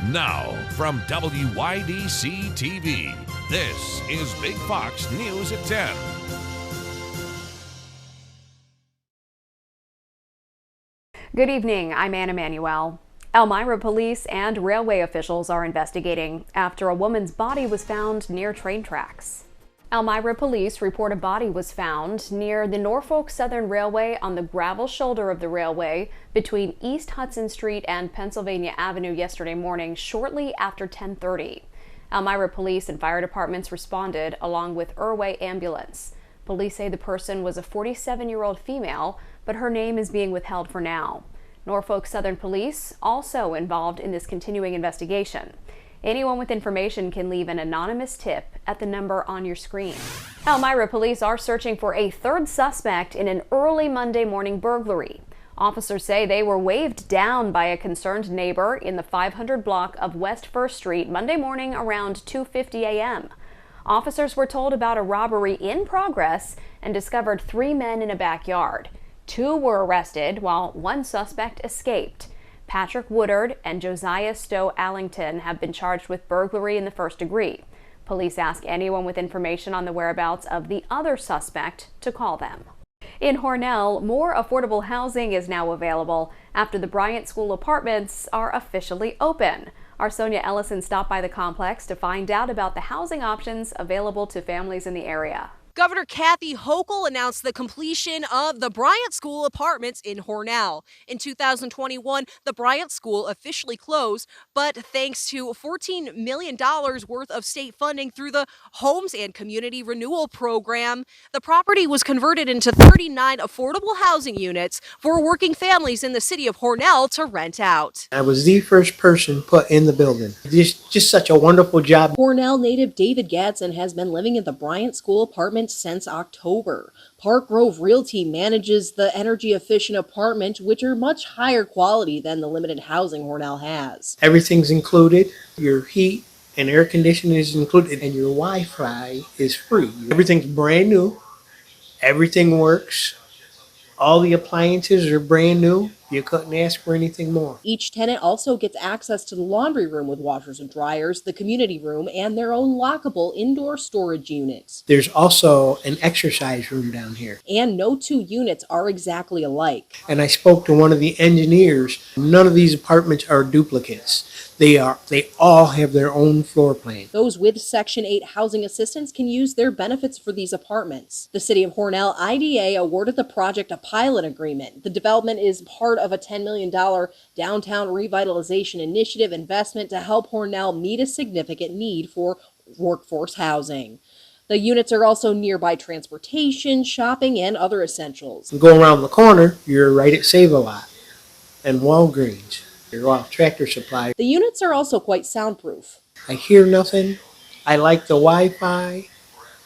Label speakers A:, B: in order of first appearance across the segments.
A: Now, from WYDC TV, this is Big Fox News at 10.
B: Good evening, I'm Anna Manuel. Elmira police and railway officials are investigating after a woman's body was found near train tracks. Elmira police report a body was found near the Norfolk Southern Railway on the gravel shoulder of the railway between East Hudson Street and Pennsylvania Avenue yesterday morning shortly after 10:30. Elmira police and fire departments responded along with Irway ambulance. Police say the person was a 47-year-old female, but her name is being withheld for now. Norfolk Southern Police also involved in this continuing investigation. Anyone with information can leave an anonymous tip at the number on your screen. Elmira police are searching for a third suspect in an early Monday morning burglary. Officers say they were waved down by a concerned neighbor in the 500 block of West First Street Monday morning around 2:50 a.m. Officers were told about a robbery in progress and discovered 3 men in a backyard. 2 were arrested while 1 suspect escaped. Patrick Woodard and Josiah Stowe Allington have been charged with burglary in the first degree. Police ask anyone with information on the whereabouts of the other suspect to call them. In Hornell, more affordable housing is now available after the Bryant School apartments are officially open. Our Sonia Ellison stopped by the complex to find out about the housing options available to families in the area.
C: Governor Kathy Hochul announced the completion of the Bryant School apartments in Hornell. In 2021, the Bryant School officially closed, but thanks to $14 million worth of state funding through the Homes and Community Renewal Program, the property was converted into 39 affordable housing units for working families in the city of Hornell to rent out.
D: I was the first person put in the building. Just such a wonderful job.
C: Hornell native David Gadsden has been living at the Bryant School apartment since October. Park Grove Realty manages the energy-efficient apartment, which are much higher quality than the limited housing Hornell has.
D: Everything's included. Your heat and air conditioning is included, and your Wi-Fi is free. Everything's brand new. Everything works. All the appliances are brand new. You couldn't ask for anything more.
C: Each tenant also gets access to the laundry room with washers and dryers, the community room, and their own lockable indoor storage units.
D: There's also an exercise room down here.
C: And no 2 units are exactly alike.
D: And I spoke to one of the engineers. None of these apartments are duplicates. They all have their own floor plan.
C: Those with Section 8 housing assistance can use their benefits for these apartments. The City of Hornell IDA awarded the project a pilot agreement. The development is part of a $10 million downtown revitalization initiative investment to help Hornell meet a significant need for workforce housing. The units are also nearby transportation, shopping, and other essentials.
D: You go around the corner, you're right at Save-A-Lot and Walgreens. You're off Tractor Supply.
C: The units are also quite soundproof.
D: I hear nothing. I like the Wi-Fi.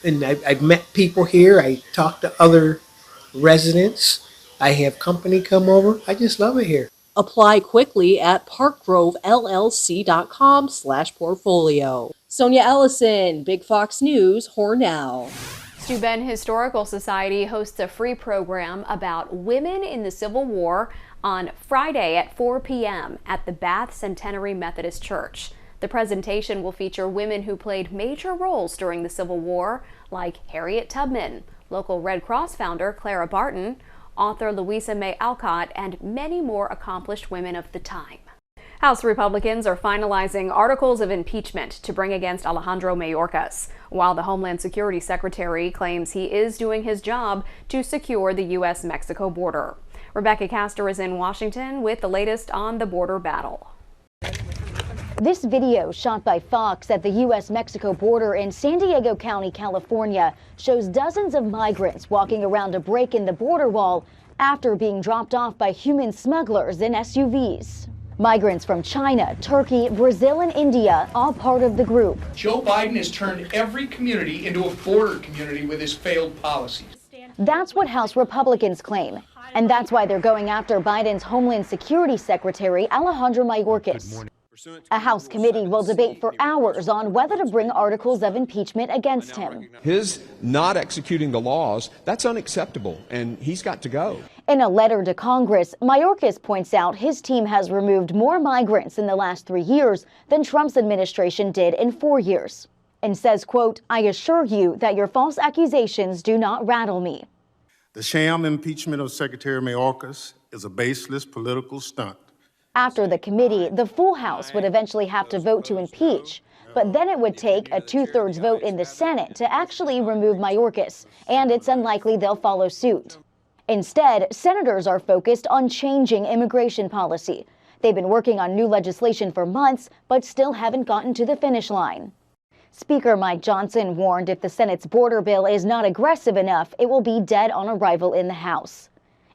D: And I've met people here. I talk to other residents. I have company come over. I just love it here.
C: Apply quickly at parkgrovellc.com/portfolio. Sonia Ellison, Big Fox News, Hornell.
B: Steuben Historical Society hosts a free program about women in the Civil War on Friday at 4 p.m. at the Bath Centenary Methodist Church. The presentation will feature women who played major roles during the Civil War, like Harriet Tubman, local Red Cross founder Clara Barton, author Louisa May Alcott, and many more accomplished women of the time. House Republicans are finalizing articles of impeachment to bring against Alejandro Mayorkas, while the Homeland Security Secretary claims he is doing his job to secure the U.S.-Mexico border. Rebecca Castor is in Washington with the latest on the border battle.
E: This video shot by Fox at the U.S.-Mexico border in San Diego County, California, shows dozens of migrants walking around a break in the border wall after being dropped off by human smugglers in SUVs. Migrants from China, Turkey, Brazil, and India, all part of the group.
F: Joe Biden has turned every community into a border community with his failed policies.
E: That's what House Republicans claim. And that's why they're going after Biden's Homeland Security Secretary, Alejandro Mayorkas. A House committee will debate for hours on whether to bring articles of impeachment against him.
G: His not executing the laws, that's unacceptable, and he's got to go.
E: In a letter to Congress, Mayorkas points out his team has removed more migrants in the last 3 years than Trump's administration did in 4 years, and says, quote, "I assure you that your false accusations do not rattle me."
H: The sham impeachment of Secretary Mayorkas is a baseless political stunt.
E: After the committee, the full House would eventually have to vote to impeach. But then it would take a 2/3 vote in the Senate to actually remove Mayorkas, and it's unlikely they'll follow suit. Instead, senators are focused on changing immigration policy. They've been working on new legislation for months, but still haven't gotten to the finish line. Speaker Mike Johnson warned if the Senate's border bill is not aggressive enough, it will be dead on arrival in the House.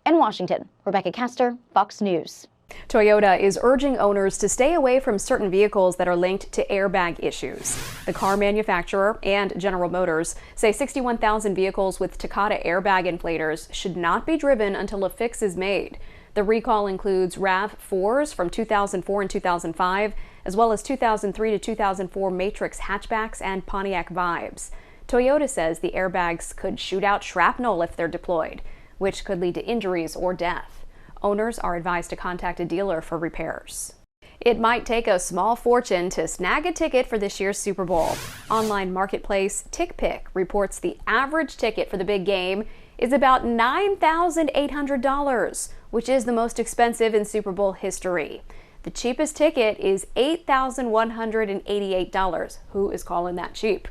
E: In Washington, Rebecca Castor, Fox News.
B: Toyota is urging owners to stay away from certain vehicles that are linked to airbag issues. The car manufacturer and General Motors say 61,000 vehicles with Takata airbag inflators should not be driven until a fix is made. The recall includes RAV4s from 2004 and 2005, as well as 2003 to 2004 Matrix hatchbacks and Pontiac Vibes. Toyota says the airbags could shoot out shrapnel if they're deployed, which could lead to injuries or death. Owners are advised to contact a dealer for repairs. It might take a small fortune to snag a ticket for this year's Super Bowl. Online marketplace TickPick reports the average ticket for the big game is about $9,800, which is the most expensive in Super Bowl history. The cheapest ticket is $8,188. Who is calling that cheap?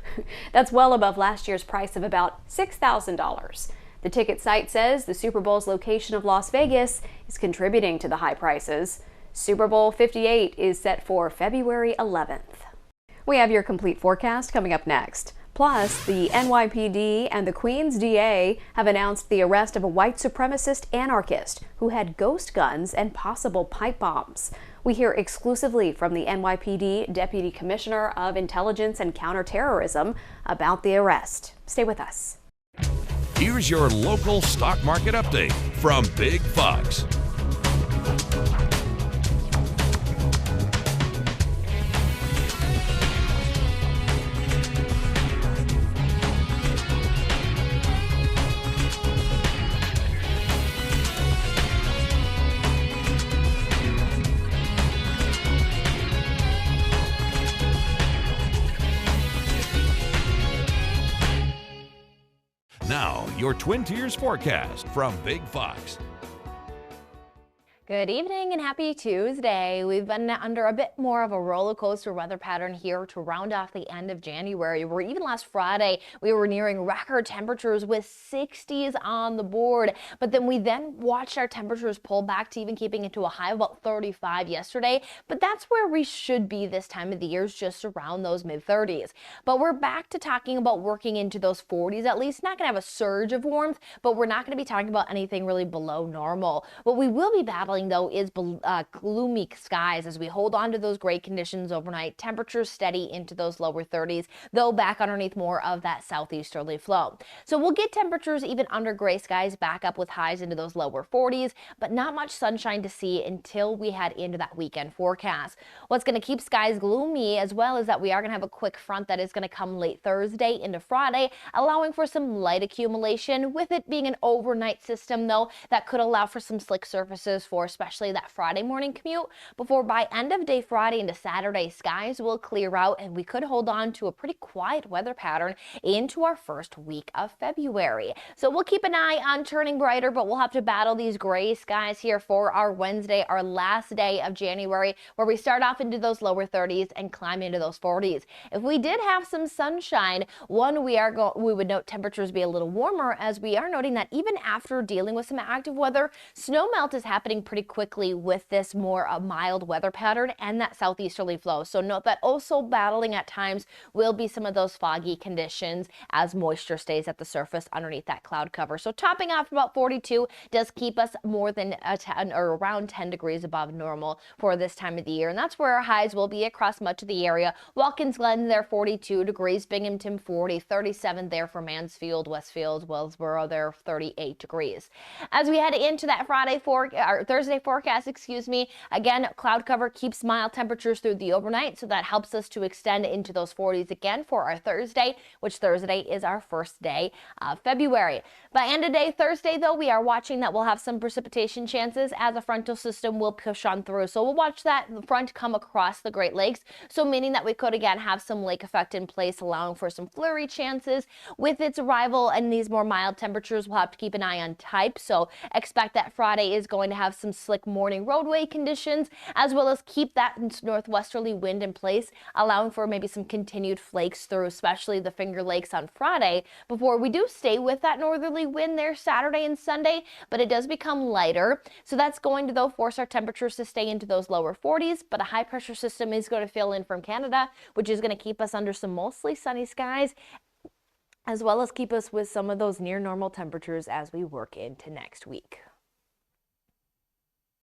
B: That's well above last year's price of about $6,000. The ticket site says the Super Bowl's location of Las Vegas is contributing to the high prices. Super Bowl 58 is set for February 11th. We have your complete forecast coming up next. Plus, the NYPD and the Queens DA have announced the arrest of a white supremacist anarchist who had ghost guns and possible pipe bombs. We hear exclusively from the NYPD Deputy Commissioner of Intelligence and Counterterrorism about the arrest. Stay with us.
A: Here's your local stock market update from Big Fox. Now, your Twin Tiers forecast from Big Fox.
I: Good evening and happy Tuesday. We've been under a bit more of a roller coaster weather pattern here to round off the end of January, where even last Friday we were nearing record temperatures with 60s on the board. But then we watched our temperatures pull back to even keeping it to a high of about 35 yesterday. But that's where we should be this time of the year, just around those mid-30s. But we're back to talking about working into those 40s at least. Not going to have a surge of warmth, but we're not going to be talking about anything really below normal. What we will be battling though is gloomy skies as we hold on to those great conditions overnight. Temperatures steady into those lower 30s, though back underneath more of that southeasterly flow. So we'll get temperatures even under gray skies back up with highs into those lower 40s, but not much sunshine to see until we head into that weekend forecast. What's going to keep skies gloomy as well is that we are going to have a quick front that is going to come late Thursday into Friday, allowing for some light accumulation, with it being an overnight system though that could allow for some slick surfaces for especially that Friday morning commute, before by end of day Friday into Saturday skies will clear out and we could hold on to a pretty quiet weather pattern into our first week of February. So we'll keep an eye on turning brighter, but we'll have to battle these gray skies here for our Wednesday, our last day of January, where we start off into those lower 30s and climb into those 40s. If we did have some sunshine, we would note temperatures be a little warmer, as we are noting that even after dealing with some active weather, snow melt is happening pretty quickly with this more mild weather pattern and that southeasterly flow. So note that also battling at times will be some of those foggy conditions as moisture stays at the surface underneath that cloud cover. So topping off about 42 does keep us more than around 10 degrees above normal for this time of the year. And that's where our highs will be across much of the area. Watkins Glen there 42 degrees, Binghamton 40, 37 there for Mansfield, Westfield, Wellsboro there 38 degrees. As we head into that Thursday Thursday forecast, again, cloud cover keeps mild temperatures through the overnight, so that helps us to extend into those 40s again for our Thursday, which Thursday is our first day of February. By end of day Thursday, though, we are watching that we'll have some precipitation chances as a frontal system will push on through. So we'll watch that front come across the Great Lakes, so meaning that we could again have some lake effect in place, allowing for some flurry chances. With its arrival and these more mild temperatures, we'll have to keep an eye on type, so expect that Friday is going to have some slick morning roadway conditions, as well as keep that northwesterly wind in place, allowing for maybe some continued flakes through especially the Finger Lakes on Friday, before we do stay with that northerly wind there Saturday and Sunday, but it does become lighter. So that's going to, though, force our temperatures to stay into those lower 40s, but a high pressure system is going to fill in from Canada, which is going to keep us under some mostly sunny skies, as well as keep us with some of those near normal temperatures as we work into next week.